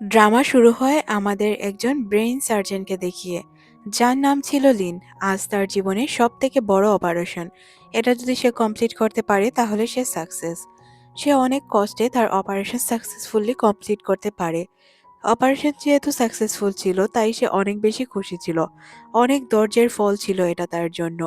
Drama শুরু হয় আমাদের একজন ব্রেইন সার্জনকে দেখিয়ে, যার নাম ছিল লিন। আজ তার জীবনের সব থেকে বড় অপারেশন। এটা যদি সে কমপ্লিট করতে পারে তাহলে সে সাকসেস। সে অনেক কষ্টে তার অপারেশন সাকসেসফুলি কমপ্লিট করতে পারে। অপারেশন যেহেতু সাকসেসফুল ছিল তাই সে অনেক বেশি খুশি ছিল। অনেক ধৈর্যের ফল ছিল এটা তার জন্য।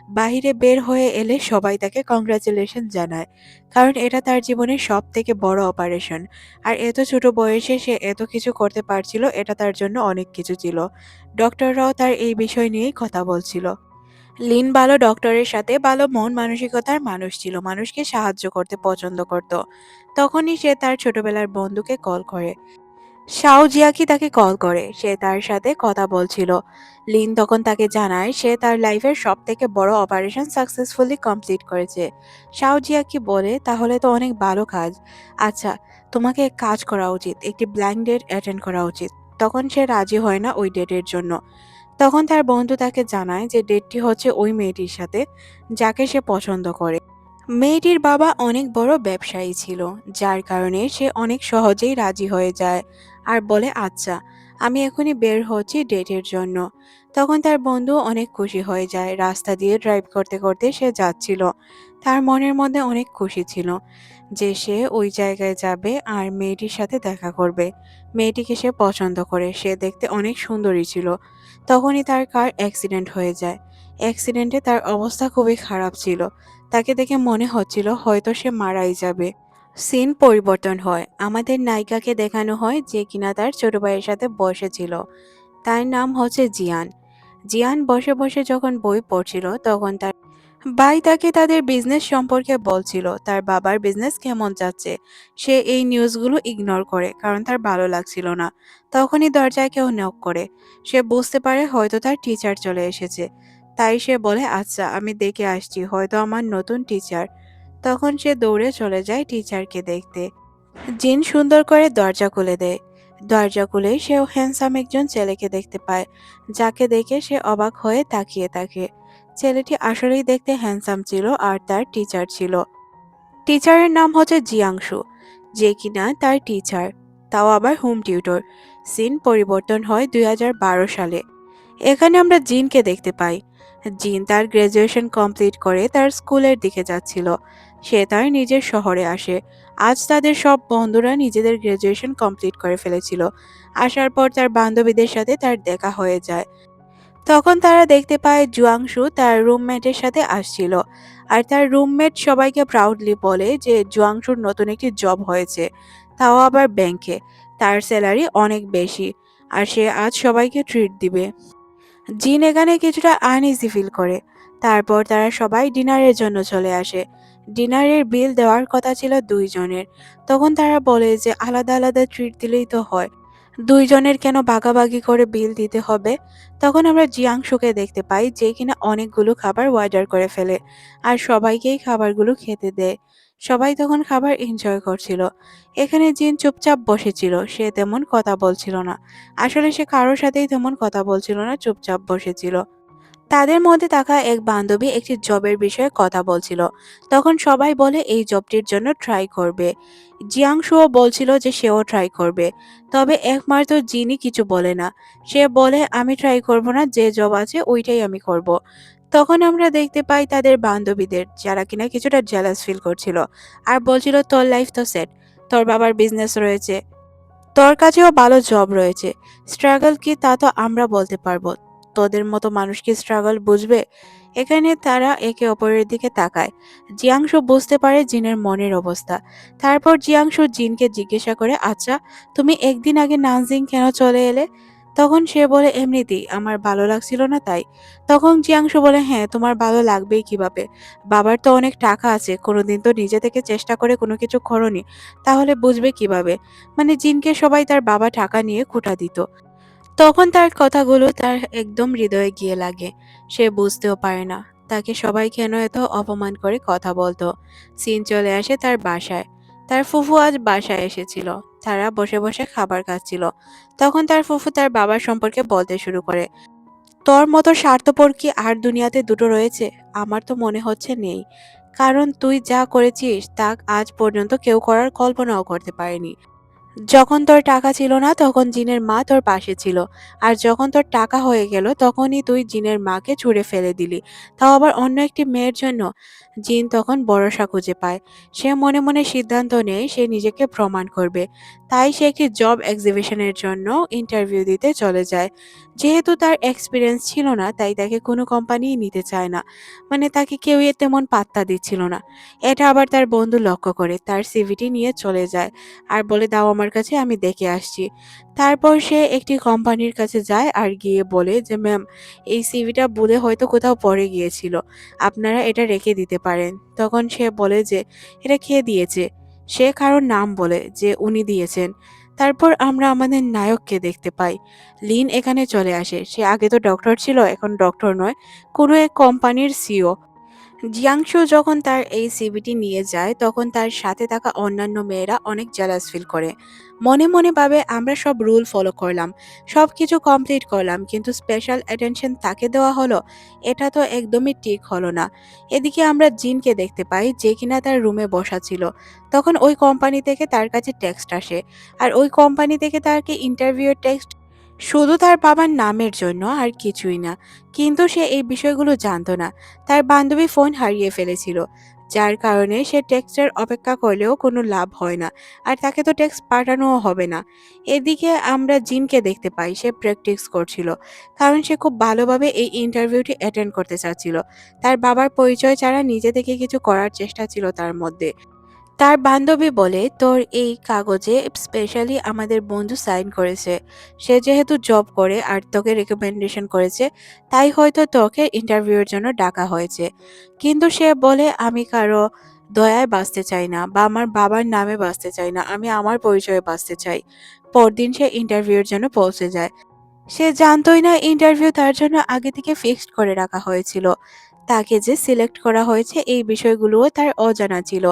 বাহিরে বের হয়ে এলে সবাই তাকে কংগ্রাচুলেশন জানায়, কারণ এটা তার জীবনের সব থেকে বড় অপারেশন। আর এত ছোট বয়সে সে এত কিছু করতে পারছিল, এটা তার জন্য অনেক কিছু ছিল। ডক্টররাও তার এই বিষয় নিয়েই কথা বলছিল। লিন ভালো ডক্টরের সাথে ভালো মন মানসিকতার মানুষ ছিল, মানুষকে সাহায্য করতে পছন্দ করত। তখনই সে তার ছোটবেলার বন্ধুকে কল করে। শাও জিয়াকি তাকে কল করে, সে তার সাথে কথা বলছিল। লিন তখন তাকে জানায় সে তার লাইফের সব থেকে বড় অপারেশন সাকসেসফুলি কমপ্লিট করেছে। শাও জিয়াকি বলে, তাহলে তো অনেক ভালো কাজ। আচ্ছা, তোমাকে এক কাজ করা উচিত, একটি ব্ল্যাঙ্ক ডেট অ্যাটেন্ড করা উচিত। তখন সে রাজি হয় না ওই ডেটের জন্য। তখন তার বন্ধু তাকে জানায় যে ডেটটি হচ্ছে ওই মেয়েটির সাথে, যাকে সে পছন্দ করে। মেয়েটির বাবা অনেক বড় ব্যবসায়ী ছিল, যার কারণে সে অনেক সহজেই রাজি হয়ে যায় আর বলে, আচ্ছা, আমি এখনই বের হচ্ছি ডেটের জন্য। তখন তার বন্ধু অনেক খুশি হয়ে যায়। রাস্তা দিয়ে ড্রাইভ করতে করতে সে যাচ্ছিল। তার মনের মধ্যে অনেক খুশি ছিল যে সে ওই জায়গায় যাবে আর মেয়েটির সাথে দেখা করবে। মেয়েটিকে সে পছন্দ করে, সে দেখতে অনেক সুন্দরী ছিল। তখনই তার কার অ্যাক্সিডেন্ট হয়ে যায়। অ্যাক্সিডেন্টে তার অবস্থা খুবই খারাপ ছিল। তাকে দেখে মনে হচ্ছিল হয়তো সে মারাই যাবে। সিন পরিবর্তন হয়, আমাদের নায়িকাকে দেখানো হয় যে কিনা তার ছোট ভাইয়ের সাথে বসেছিল। তার নাম হচ্ছে জিয়ান। জিয়ান বসে বসে যখন বই পড়ছিল তখন তার ভাই তাকে তাদের বিজনেস সম্পর্কে বলছিল, তার বাবার বিজনেস কেমন যাচ্ছে। সে এই নিউজগুলো ইগনোর করে, কারণ তার ভালো লাগছিল না। তখনই দরজায় কেউ নক করে। সে বুঝতে পারে হয়তো তার টিচার চলে এসেছে। তাই সে বলে, আচ্ছা, আমি দেখে আসছি, হয়তো আমার নতুন টিচার। তখন সে দৌড়ে চলে যায় টিচারকে দেখতে। জিন সুন্দর করে দরজা খুলে দেয়। দরজা খুলেই সে হ্যান্ডসাম একজন ছেলেকে দেখতে পায়, যাকে দেখে সে অবাক হয়ে তাকিয়ে থাকে। ছেলেটি আসলেই দেখতে হ্যান্ডসাম ছিল আর তার টিচার ছিল। টিচারের নাম হচ্ছে জিয়াংশু, যে কিনা তার টিচার, তাও আবার হোম টিউটর। সিন পরিবর্তন হয় 2012 সালে। এখানে আমরা জিনকে দেখতে পাই। জিন তার গ্রাজুয়েশন কমপ্লিট করে তার স্কুলের দিকে যাচ্ছিল। সে তার নিজের শহরে আসে। আজ তাদের সব বন্ধুরা নিজেদের গ্রাজুয়েশন কমপ্লিট করে ফেলেছিল। আসার পর তার বান্ধবীদের সাথে তার দেখা হয়ে যায়। তখন তারা দেখতে পায় জুয়াংশু তার রুমমেটের সাথে আসছিল। আর তার রুমমেট সবাইকে প্রাউডলি বলে যে জুয়াংশুর নতুন একটি জব হয়েছে, তাও আবার ব্যাংকে। তার স্যালারি অনেক বেশি, আর সে আজ সবাইকে ট্রিট দিবে। জিন এখানে কিছুটা আনইজি ফিল করে। তারপর তারা সবাই ডিনারের জন্য চলে আসে। ডিনারের বিল দেওয়ার কথা ছিল দুইজনের। তখন তারা বলে যে আলাদা আলাদা ট্রিট দিলেই তো হয়, দুইজনের কেন ভাগাভাগি করে বিল দিতে হবে। তখন আমরা জিয়াংশুকে দেখতে পাই, যে কিনা অনেকগুলো খাবার অর্ডার করে ফেলে আর সবাইকেই খাবারগুলো খেতে দেয়। সবাই তখন খাবার এনজয় করছিল। এখানে জিন চুপচাপ বসেছিল, সে তেমন কথা বলছিল না। আসলে সে কারোর সাথেই তেমন কথা বলছিল না, চুপচাপ বসেছিল। তাদের মধ্যে থাকা এক বান্ধবী একটি জবের বিষয়ে কথা বলছিল। তখন সবাই বলে এই জবটির জন্য ট্রাই করবে। জিয়াংশুও বলছিল যে সেও ট্রাই করবে। তবে একমাত্র জিনি কিছু বলে না। সে বলে, আমি ট্রাই করব না, যে জব আছে ওইটাই আমি করব। তখন আমরা দেখতে পাই তাদের বান্ধবীদের, যারা কিনা কিছুটা জেলাস ফিল করছিল আর বলছিল, তোর লাইফ তো সেট, তোর বাবার বিজনেস রয়েছে, তোর কাছেও ভালো জব রয়েছে, স্ট্রাগল কি তা তো আমরা বলতে পারবো, তোদের মতো মানুষ কি স্ট্রাগল বুঝবে। এখানে তারা একে অপরের দিকে তাকায়। জিয়াংশু বুঝতে পারে জিনের মনের অবস্থা। তারপর জিয়াংশু জিনকে জিজ্ঞাসা করে, আচ্ছা, তুমি একদিন আগে নানজিং কেন চলে এলে। তখন সে বলে, এমনিতেই আমার ভালো লাগছিল না তাই। তখন জিয়াংশু বলে, হ্যাঁ, তোমার ভালো লাগবেই কিভাবে, বাবার তো অনেক টাকা আছে, কোনোদিন তো নিজে থেকে চেষ্টা করে কোনো কিছু করনি, তাহলে বুঝবে কিভাবে। মানে জিনকে সবাই তার বাবা টাকা নিয়ে খোঁটা দিত। তখন তার কথাগুলো তার একদম হৃদয়ে গিয়ে লাগে। সে বুঝতেও পারে না তাকে সবাই কেন এত অপমান করে কথা বলতো। সিন চলে আসে তার বাসায়। তার ফুফু আজ বাসায় এসেছিল। তারা বসে বসে খাবার খাচ্ছিল। তখন তার ফুফু তার বাবার সম্পর্কে বলতে শুরু করে, তোর মতো স্বার্থপর কি আর দুনিয়াতে দুটো রয়েছে? আমার তো মনে হচ্ছে নেই, কারণ তুই যা করেছিস তা আজ পর্যন্ত কেউ করার কল্পনাও করতে পারেনি। যখন তোর টাকা ছিল না তখন জিনের মা তোর পাশে ছিল, আর যখন তোর টাকা হয়ে গেল তখনই তুই জিনের মাকে ছুঁড়ে ফেলে দিলি, তাও আবার অন্য একটি মেয়ের জন্য। জিন তখন ভরসা খুঁজে পায়। সে মনে মনে সিদ্ধান্ত নেয় সে নিজেকে প্রমাণ করবে। তাই সে একটি জব এক্সিবিশনের জন্য ইন্টারভিউ দিতে চলে যায়। যেহেতু তার এক্সপিরিয়েন্স ছিল না তাই তাকে কোনো কোম্পানিই নিতে চায় না, মানে তাকে কেউই তেমন পাত্তা দিচ্ছিল না। এটা আবার তার বন্ধু লক্ষ্য করে, তার সিভিটি নিয়ে চলে যায় আর বলে, দাও আমার কাছে, আমি দেখে আসছি। তারপর সে একটি কোম্পানির কাছে যায় আর গিয়ে বলে যে, ম্যাম, এই সিভিটা ভুলে হয়তো কোথাও পড়ে গিয়েছিল, আপনারা এটা রেখে দিতে পারেন। তখন সে বলে যে এটা কে দিয়েছে। সে কারোর নাম বলে যে উনি দিয়েছেন। তারপর আমরা আমাদের নায়ককে দেখতে পাই। লিন এখানে চলে আসে। সে আগে তো ডক্টর ছিল, এখন ডক্টর নয়, কোনো এক কোম্পানির সিও। জিয়াংশু যখন তার এই সিভিটি নিয়ে যায় তখন তার সাথে থাকা অন্যান্য মেয়েরা অনেক জেলাস ফিল করে। মনে মনে ভাবে, আমরা সব রুল ফলো করলাম, সব কিছু কমপ্লিট করলাম, কিন্তু স্পেশাল অ্যাটেনশন তাকে দেওয়া হলো, এটা তো একদমই ঠিক হলো না। এদিকে আমরা জিনকে দেখতে পাই যে কিনা তার রুমে বসা ছিল। তখন ওই কোম্পানি থেকে তার কাছে টেক্সট আসে, আর ওই কোম্পানি থেকে তাকে ইন্টারভিউ টেক্সট, শুধু তার বাবার নামের জন্য, আর কিছুই না। কিন্তু সে এই বিষয়গুলো জানতো না। তার বান্ধবী ফোন হারিয়ে ফেলেছিল, যার কারণে সে টেক্সটের অপেক্ষা করলেও কোনো লাভ হয় না, আর তাকে তো টেক্সট পাঠানোও হবে না। এদিকে আমরা জিনকে দেখতে পাই সে প্র্যাকটিস করছিল, কারণ সে খুব ভালোভাবে এই ইন্টারভিউটি অ্যাটেন্ড করতে চাচ্ছিল। তার বাবার পরিচয় ছাড়া নিজে থেকে কিছু করার চেষ্টা ছিল তার মধ্যে। তার বান্ধবী বলে, তোর এই কাগজে স্পেশালি আমাদের বন্ধু সাইন করেছে। সে যেহেতু জব করে আর তোকে রেকমেন্ডেশন করেছে, তাই হয়তো তোকে ইন্টারভিউয়ের জন্য ডাকা হয়েছে। কিন্তু সে বলে, আমি কারো দয়ায় বাঁচতে চাই না, বা আমার বাবার নামে বাঁচতে চাই না, আমি আমার পরিচয়ে বাঁচতে চাই। পরদিন সে ইন্টারভিউয়ের জন্য পৌঁছে যায়। সে জানতোই না ইন্টারভিউ তার জন্য আগে থেকে ফিক্সড করে রাখা হয়েছিল। তাকে যে সিলেক্ট করা হয়েছে এই বিষয়গুলোও তার অজানা ছিল।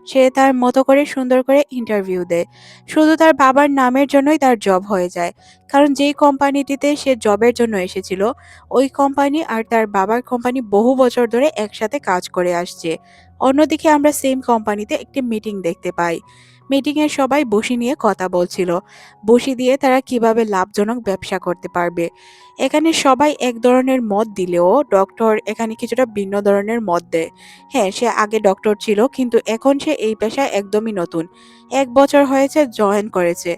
সে তার মতো করে সুন্দর করে ইন্টারভিউ দেয়। শুধু তার বাবার নামের জন্যই তার জব হয়ে যায়। কারণ যেই কোম্পানিটিতে সে জবের জন্য এসেছিল, ওই কোম্পানি আর তার বাবার কোম্পানি বহু বছর ধরে একসাথে কাজ করে আসছে। অন্যদিকে আমরা সেম কোম্পানিতে একটি মিটিং দেখতে পাই। মিটিংয়ে সবাই বসি নিয়ে কথা বলছিল, বসি দিয়ে তারা কিভাবে লাভজনক ব্যবসা করতে পারবে। এখানে সবাই এক ধরনের মত দিলেও ডক্টর এখানে কিছুটা ভিন্ন ধরনের মত দেয়। হ্যাঁ, সে আগে ডক্টর ছিল, কিন্তু এখন সে এই পেশায় একদমই নতুন। 1 বছর হয়েছে জয়েন করেছে,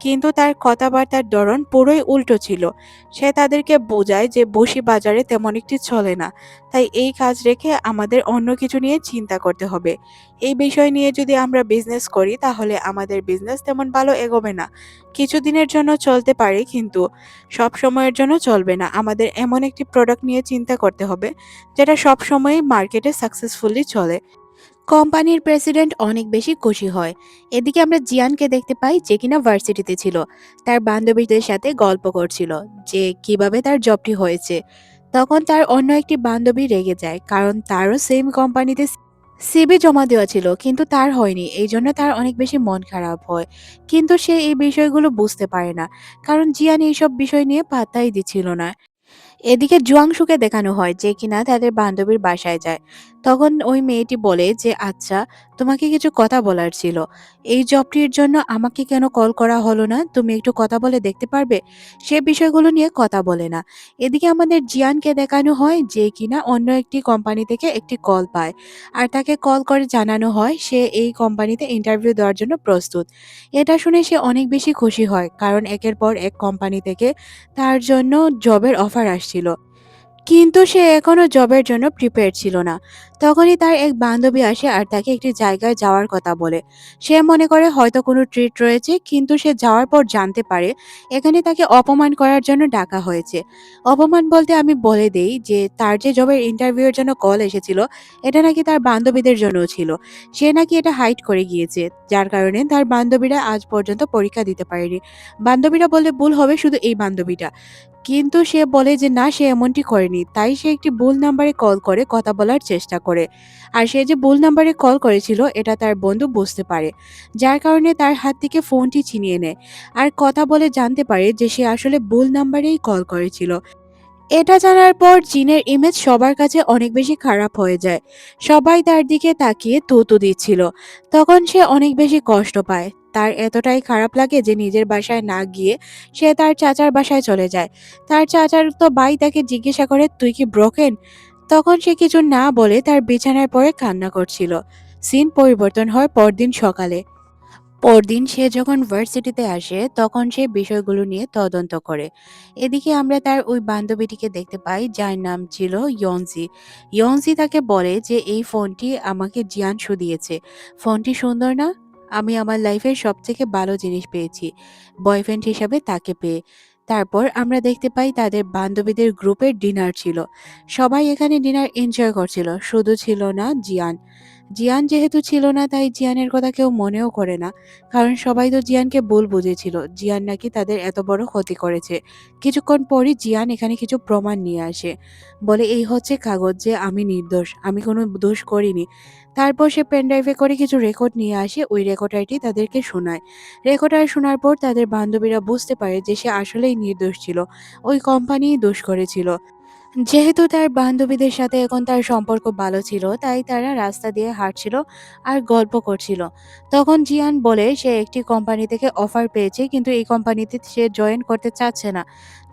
কিন্তু তার কথাবার্তার ধরন পুরোই উল্টো ছিল। সে তাদেরকে বোঝায় যে বসি বাজারে তেমন একটি চলে না, তাই এই কাজ রেখে আমাদের অন্য কিছু নিয়ে চিন্তা করতে হবে। এই বিষয় নিয়ে যদি আমরা বিজনেস করি তাহলে আমাদের বিজনেস তেমন ভালো এগোবে না। কিছুদিনের জন্য চলতে পারে, কিন্তু সব সময়ের জন্য চলবে না। আমাদের এমন একটি প্রোডাক্ট নিয়ে চিন্তা করতে হবে যেটা সব সময়ই মার্কেটে সাকসেসফুলি চলে। কোম্পানির প্রেসিডেন্ট অনেক বেশি খুশি হয়। এদিকে আমরা জিয়ানকে দেখতে পাই যে কিনা ভার্সিটিতে ছিল, তার বান্ধবীদের সাথে গল্প করছিল যে কিভাবে তার জবটি হয়েছে। তখন তার অন্য একটি বান্ধবী রেগে যায়, কারণ তারও সেম কোম্পানিতে সিভি জমা দেওয়া ছিল, কিন্তু তার হয়নি, এই জন্য তার অনেক বেশি মন খারাপ হয়। কিন্তু সে এই বিষয়গুলো বুঝতে পারে না, কারণ জিয়ান এইসব বিষয় নিয়ে পাত্তাই দিচ্ছিল না। এদিকে জুয়াংশুকে দেখানো হয় যে কিনা তাদের বান্ধবীর বাসায় যায়। তখন ওই মেয়েটি বলে যে, আচ্ছা, তোমাকে কিছু কথা বলার ছিল। এই জবটির জন্য আমাকে কেন কল করা হলো না, তুমি একটু কথা বলে দেখতে পারবে? সে বিষয়গুলো নিয়ে কথা বলে না। এদিকে আমাদের জিয়ানকে দেখানো হয় যে কিনা অন্য একটি কোম্পানি থেকে একটি কল পায়, আর তাকে কল করে জানানো হয় সে এই কোম্পানিতে ইন্টারভিউ দেওয়ার জন্য প্রস্তুত। এটা শুনে সে অনেক বেশি খুশি হয়, কারণ একের পর এক কোম্পানি থেকে তার জন্য জবের অফার আসছিল। কিন্তু সে এখনো জবের জন্য প্রিপেয়ার ছিল না। তখনই তার এক বান্ধবী আসে আর তাকে একটি জায়গায় যাওয়ার কথা বলে। সে মনে করে হয়তো কোনো ট্রিট রয়েছে, কিন্তু সে যাওয়ার পর জানতে পারে এখানে তাকে অপমান করার জন্য ডাকা হয়েছে। অপমান বলতে আমি বলে দেই যে তার যে জবের ইন্টারভিউয়ের জন্য কল এসেছিল, এটা নাকি তার বান্ধবীদের জন্যও ছিল। সে নাকি এটা হাইড করে গিয়েছে, যার কারণে তার বান্ধবীরা আজ পর্যন্ত পরীক্ষা দিতে পারেনি। বান্ধবীরা বললে ভুল হবে, শুধু এই বান্ধবীটা। কিন্তু সে বলে যে না, সে এমনটি করেনি। তাই সে একটি ভুল নাম্বারে কল করে কথা বলার চেষ্টা করে। আর সে যে ভুল নাম্বারে কল করেছিল এটা তার বন্ধু বুঝতে পারে, যার কারণে তার হাত থেকে ফোনটি ছিনিয়ে নেয়। আর কথা বলে জানতে পারে যে সে আসলে ভুল নাম্বারেই কল করেছিল। এটা জানার পর জিনের ইমেজ সবার কাছে অনেক বেশি খারাপ হয়ে যায়। সবাই তার দিকে তাকিয়ে তু তু দিচ্ছিল। তখন সে অনেক বেশি কষ্ট পায়। তার এতটাই খারাপ লাগে যে নিজের বাসায় না গিয়ে সে তার চাচার বাসায় চলে যায়। তার চাচার তো ভাই তাকে জিজ্ঞাসা করে, তুই কি ব্রোকেন? তখন সে কিছু না বলে তার বিছানায় পড়ে কান্না করছিল। সিন পরিবর্তন হয় পরদিন সকালে। পরদিন সে যখন ভার্সিটিতে আসে তখন সে বিষয়গুলো নিয়ে তদন্ত করে। এদিকে আমরা তার ওই বান্ধবীটিকে দেখতে পাই যার নাম ছিল ইয়নজি। ইয়নজি তাকে বলে যে এই ফোনটি আমাকে জিয়ানশু দিয়েছে। ফোনটি সুন্দর না? আমি আমার লাইফের সবথেকে ভালো জিনিস পেয়েছি বয়ফ্রেন্ড হিসাবে তাকে পেয়ে। তারপর আমরা দেখতে পাই তাদের বান্ধবীদের গ্রুপের ডিনার ছিল। সবাই এখানে ডিনার এনজয় করছিল, শুধু ছিল না জিয়ান। জিয়ান যেহেতু ছিল না তাই জিয়ানের কথা কেউ মনেও করে না। কারণ সবাই তো জিয়ানকে ভুল বুঝেছিল। জিয়ান নাকি তাদের এত বড় ক্ষতি করেছে। কিছুক্ষণ পরই জিয়ান এখানে কিছু প্রমাণ নিয়ে আসে। বলে এই হচ্ছে কাগজ যে আমি নির্দোষ, আমি কোনো দোষ করিনি। তারপর সে পেনড্রাইভে করে কিছু রেকর্ড নিয়ে আসে, ওই রেকর্ডারটি তাদেরকে শোনায়। রেকর্ডার শোনার পর তাদের বান্ধবীরা বুঝতে পারে যে সে আসলেই নির্দোষ ছিল। ওই কোম্পানিই দোষ করেছিল। যেহেতু তার বান্ধবীদের সাথে এখন তার সম্পর্ক ভালো ছিল তাই তারা রাস্তা দিয়ে হাঁটছিল আর গল্প করছিল। তখন জিয়ান বলে সে একটি কোম্পানি থেকে অফার পেয়েছে কিন্তু এই কোম্পানিতে সে জয়েন করতে চাচ্ছে না।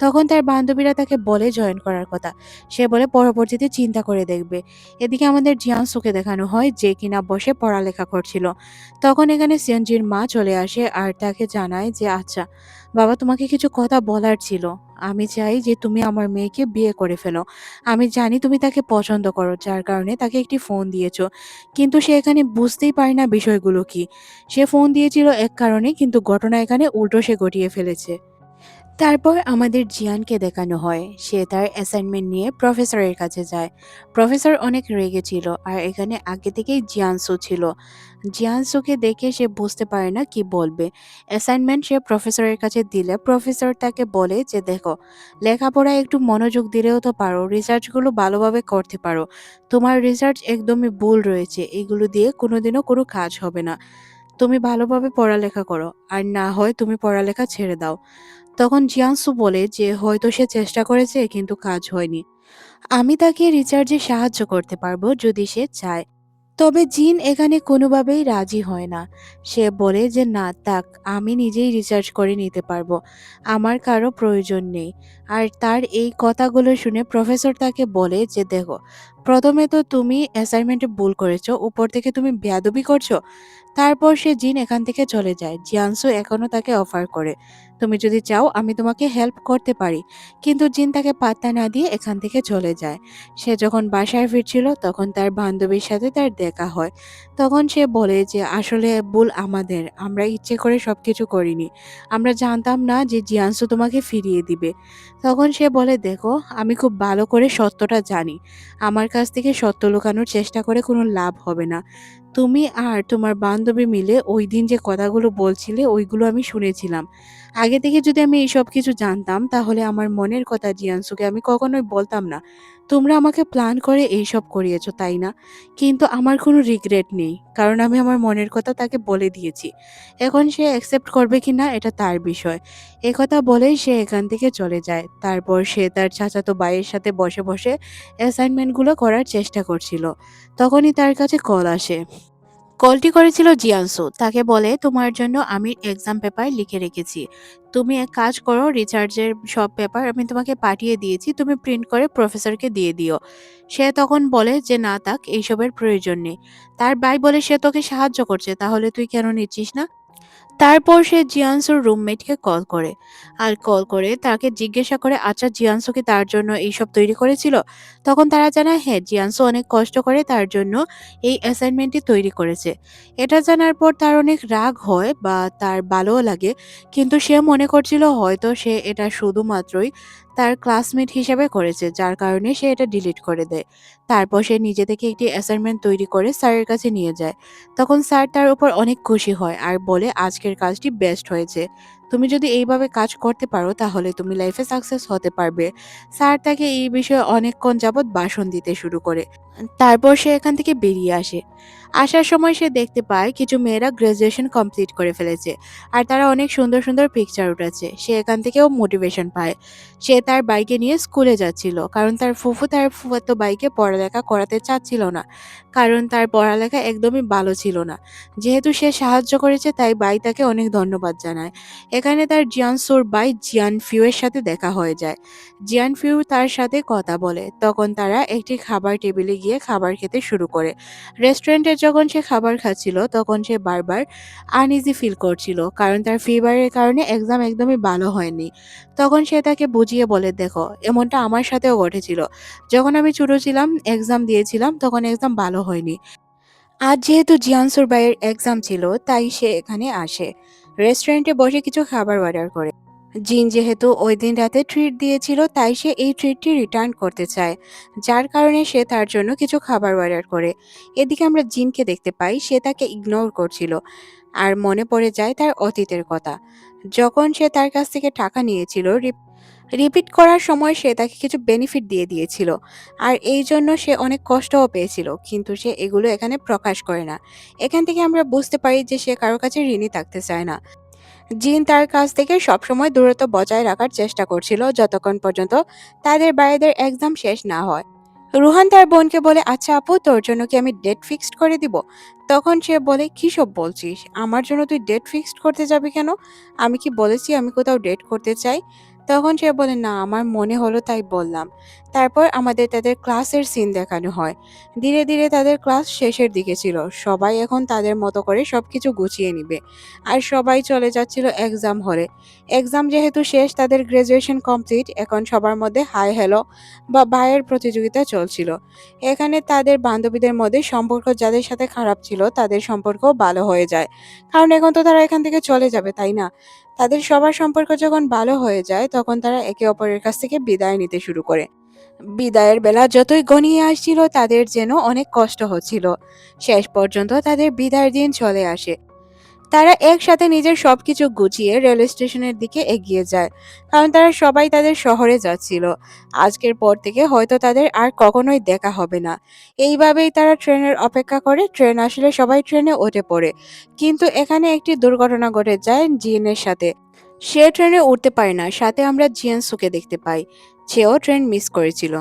তখন তার বান্ধবীরা তাকে বলে জয়েন করার কথা। সে বলে পরবর্তীতে চিন্তা করে দেখবে। এদিকে আমাদের জিয়ানসুকে দেখানো হয় যে কিনা বসে পড়ালেখা করছিল। তখন এখানে সেনজির মা চলে আসে আর তাকে জানায় যে আচ্ছা বাবা, তোমাকে কিছু কথা বলার ছিল। আমি চাই যে তুমি আমার মেয়েকে বিয়ে করে ফেলো। আমি জানি তুমি তাকে পছন্দ করো, যার কারণে তাকে একটি ফোন দিয়েছো। কিন্তু সে এখানে বুঝতেই পারে না বিষয়গুলো কি। সে ফোন দিয়েছিল এক কারণে, কিন্তু ঘটনা এখানে উল্টো সে ঘটিয়ে ফেলেছে। তারপর আমাদের জিয়ানকে দেখানো হয় সে তার অ্যাসাইনমেন্ট নিয়ে প্রফেসরের কাছে যায়। প্রফেসর অনেক রেগে ছিল আর এখানে আগে থেকেই জিয়ানসু ছিল। জিয়ানসুকে দেখে সে বুঝতে পারে না কি বলবে। অ্যাসাইনমেন্ট সে প্রফেসরের কাছে দিলে প্রফেসর তাকে বলে যে দেখো, লেখাপড়ায় একটু মনোযোগ দিলেও তো পারো, রিসার্চগুলো ভালোভাবে করতে পারো। তোমার রিসার্চ একদমই ভুল রয়েছে, এগুলো দিয়ে কোনোদিনও কোনো কাজ হবে না। তুমি ভালোভাবে পড়ালেখা করো, আর না হয় তুমি পড়ালেখা ছেড়ে দাও। তখন জিয়াংসু বলে যে হয়তো সে চেষ্টা করেছে কিন্তু কাজ হয়নি। আমি তাকে রিচার্জে সাহায্য করতে পারবো যদি সে চায়। তবে জিন এখানে কোনোভাবেই রাজি হয় না। সে বলে যে না থাক, আমি নিজেই রিসার্চ করে নিতে পারবো, আমার কারো প্রয়োজন নেই। আর তার এই কথাগুলো শুনে প্রফেসর তাকে বলে যে দেখো, প্রথমে তো তুমি অ্যাসাইনমেন্টে ভুল করেছো, উপর থেকে তুমি বেয়াদবি করছো। তারপর সে জিন এখান থেকে চলে যায়। জিয়ানসু এখনো তাকে অফার করে, তুমি যদি চাও আমি তোমাকে হেল্প করতে পারি। কিন্তু জিন তাকে পাত্তা না দিয়ে এখান থেকে চলে যায়। সে যখন বাসায় ফিরছিল তখন তার বান্ধবীর সাথে তার দেখা হয়। তখন সে বলে যে আসলে ভুল আমাদের, আমরা ইচ্ছে করে সবকিছু করিনি। আমরা জানতাম না যে জিয়ানসু তোমাকে ফিরিয়ে দিবে। তখন সে বলে দেখো, আমি খুব ভালো করে সত্যটা জানি। আমার কাছ থেকে সত্য লুকানোর চেষ্টা করে কোনো লাভ হবে না। তুমি আর তোমার বান্ধবী মিলে ওই দিন যে কথাগুলো বলছিলে ওইগুলো আমি শুনেছিলাম। আগে থেকে যদি আমি এইসব কিছু জানতাম তাহলে আমার মনের কথা জিয়ানসুকে আমি কখনোই বলতাম না। তোমরা আমাকে প্ল্যান করে এইসব করিয়েছো, তাই না? কিন্তু আমার কোনো রিগ্রেট নেই, কারণ আমি আমার মনের কথা তাকে বলে দিয়েছি। এখন সে অ্যাকসেপ্ট করবে কিনা এটা তার বিষয়। একথা বলেই সে এখান থেকে চলে যায়। তারপর সে তার চাচাতো ভাইয়ের সাথে বসে বসে অ্যাসাইনমেন্টগুলো করার চেষ্টা করছিল। তখনই তার কাছে কল আসে। কলটি করেছিল জিয়ানসু। তাকে বলে তোমার জন্য আমি এক্সাম পেপার লিখে রেখেছি। তুমি এক কাজ করো, রিচার্জের সব পেপার আমি তোমাকে পাঠিয়ে দিয়েছি, তুমি প্রিন্ট করে প্রফেসরকে দিয়ে দিও। সে তখন বলে যে না থাক, এইসবের প্রয়োজন নেই। তার ভাই বলে সে তোকে সাহায্য করছে, তাহলে তুই কেন নিচ্ছিস না? তারপর সে জিয়ানসুর রুমমেটকে কল করে। আর কল করে তাকে জিজ্ঞাসা করে আচ্ছা জিয়ানসু কি তার জন্য এইসব তৈরি করেছিল? তখন তারা জানায় হ্যাঁ, জিয়ানসু অনেক কষ্ট করে তার জন্য এই অ্যাসাইনমেন্টটি তৈরি করেছে। এটা জানার পর তার অনেক রাগ হয় বা তার ভালোও লাগে, কিন্তু সে মনে করছিল হয়তো সে এটা শুধুমাত্রই তার ক্লাসমেট হিসেবে করেছে, যার কারণে সে এটা ডিলিট করে দেয়। তারপর সে নিজে থেকে একটি অ্যাসাইনমেন্ট তৈরি করে স্যারের কাছে নিয়ে যায়। তখন স্যার তার উপর অনেক খুশি হয় আর বলে আজকের কাজটি বেস্ট হয়েছে। তুমি যদি এইভাবে কাজ করতে পারো তাহলে তুমি লাইফে সাকসেস হতে পারবে। স্যার তাকে এই বিষয়ে অনেকক্ষণ যাবৎ ভাষণ দিতে শুরু করে। তারপর সে এখান থেকে বেরিয়ে আসে। আসার সময় সে দেখতে পায় কিছু মেয়েরা গ্রাজুয়েশন কমপ্লিট করে ফেলেছে আর তারা অনেক সুন্দর সুন্দর পিকচার উঠাচ্ছে। সে এখান থেকেও মোটিভেশন পায়। সে তার বাইকে নিয়ে স্কুলে যাচ্ছিল কারণ তার ফুফু তার ফুফাতো বাইকে পড়ালেখা করাতে চাচ্ছিল না, কারণ তার পড়ালেখা একদমই ভালো ছিল না। যেহেতু সে সাহায্য করেছে তাই বাই তাকে অনেক ধন্যবাদ জানায়। এখানে তার জিয়ানসুর বাই জিয়ান ফিউয়ের সাথে দেখা হয়ে যায়। জিয়ান ফিউ তার সাথে কথা বলে, তখন তারা একটি খাবার টেবিলে গিয়ে খাবার খেতে শুরু করে। রেস্টুরেন্টে যখন সে খাবার খাচ্ছিল তখন সে বারবার আনইজি ফিল করছিল, কারণ তার ফিভারের কারণে এক্সাম একদমই ভালো হয়নি। তখন সে তাকে বুঝিয়ে বলে, দেখো এমনটা আমার সাথেও ঘটেছিল, যখন আমি ছোট ছিলাম এক্সাম দিয়েছিলাম তখন এক্সাম ভালো হয়নি। আজ যেহেতু জিয়ানসুর ভাইয়ের এক্সাম ছিল তাই সে এখানে আসে, রেস্টুরেন্টে বসে কিছু খাবার অর্ডার করে। জিন যেহেতু ওই দিন রাতে ট্রিট দিয়েছিল তাই সে এই ট্রিটটি রিটার্ন করতে চায়, যার কারণে সে তার জন্য কিছু খাবার অর্ডার করে। এদিকে আমরা জিনকে দেখতে পাই সে তাকে ইগনোর করছিল আর মনে পড়ে যায় তার অতীতের কথা, যখন সে তার কাছ থেকে টাকা নিয়েছিল। রিপিট করার সময় সে তাকে কিছু বেনিফিট দিয়ে দিয়েছিল আর এই জন্য সে অনেক কষ্টও পেয়েছিল, কিন্তু সে এগুলো এখানে প্রকাশ করে না। এখান থেকে আমরা বুঝতে পারি যে সে কারো কাছে ঋণী থাকতে চায় না। জিন তার কাছ থেকে সবসময় দূরত্ব বজায় রাখার চেষ্টা করছিল যতক্ষণ পর্যন্ত তাদের ভাইদের এক্সাম শেষ না হয়। রুহান তার বোনকে বলে, আচ্ছা আপু, তোর জন্য কি আমি ডেট ফিক্সড করে দিব? তখন সে বলে, কি সব বলছিস, আমার জন্য তুই ডেট ফিক্সড করতে যাবি কেন? আমি কি বলেছি আমি কোথাও ডেট করতে চাই? তখন সে বলে, না আমার মনে হলো তাই বললাম। তারপর আমাদের তাদের ক্লাসের সিন দেখানো হয়। ধীরে ধীরে তাদের ক্লাস শেষের দিকে ছিল, সবাই এখন তাদের মতো করে সবকিছু গুছিয়ে নিবে আর সবাই চলে যাচ্ছিল এক্সাম হলে। এক্সাম যেহেতু শেষ, তাদের গ্রাজুয়েশন কমপ্লিট, এখন সবার মধ্যে হাই হ্যালো বা ভাইয়ের প্রতিযোগিতা চলছিল। এখানে তাদের বান্ধবীদের মধ্যে সম্পর্ক যাদের সাথে খারাপ ছিল তাদের সম্পর্ক ভালো হয়ে যায়, কারণ এখন তো তারা এখান থেকে চলে যাবে, তাই না? তাদের সবার সম্পর্ক যখন ভালো হয়ে যায় তখন তারা একে অপরের কাছ থেকে বিদায় নিতে শুরু করে। বিদায়ের বেলা যতই ঘনিয়ে আসছিল তাদের যেন অনেক কষ্ট হচ্ছিল। শেষ পর্যন্ত তাদের বিদায়ের দিন চলে আসে। তারা একসাথে নিজের সবকিছু গুছিয়ে রেল স্টেশনের দিকে এগিয়ে যায়, কারণ তারা সবাই তাদের শহরে যাচ্ছিল। আজকের পর থেকে হয়তো তাদের আর কখনোই দেখা হবে না। এইভাবেই তারা ট্রেনের অপেক্ষা করে, ট্রেন আসলে সবাই ট্রেনে উঠে পড়ে। কিন্তু এখানে একটি দুর্ঘটনা ঘটে যায় জিনের সাথে। সে ট্রেনে উঠতে পারে না, সাথে আমরা জিয়ানসুকে দেখতে পাই, সেও ট্রেন মিস করেছিল।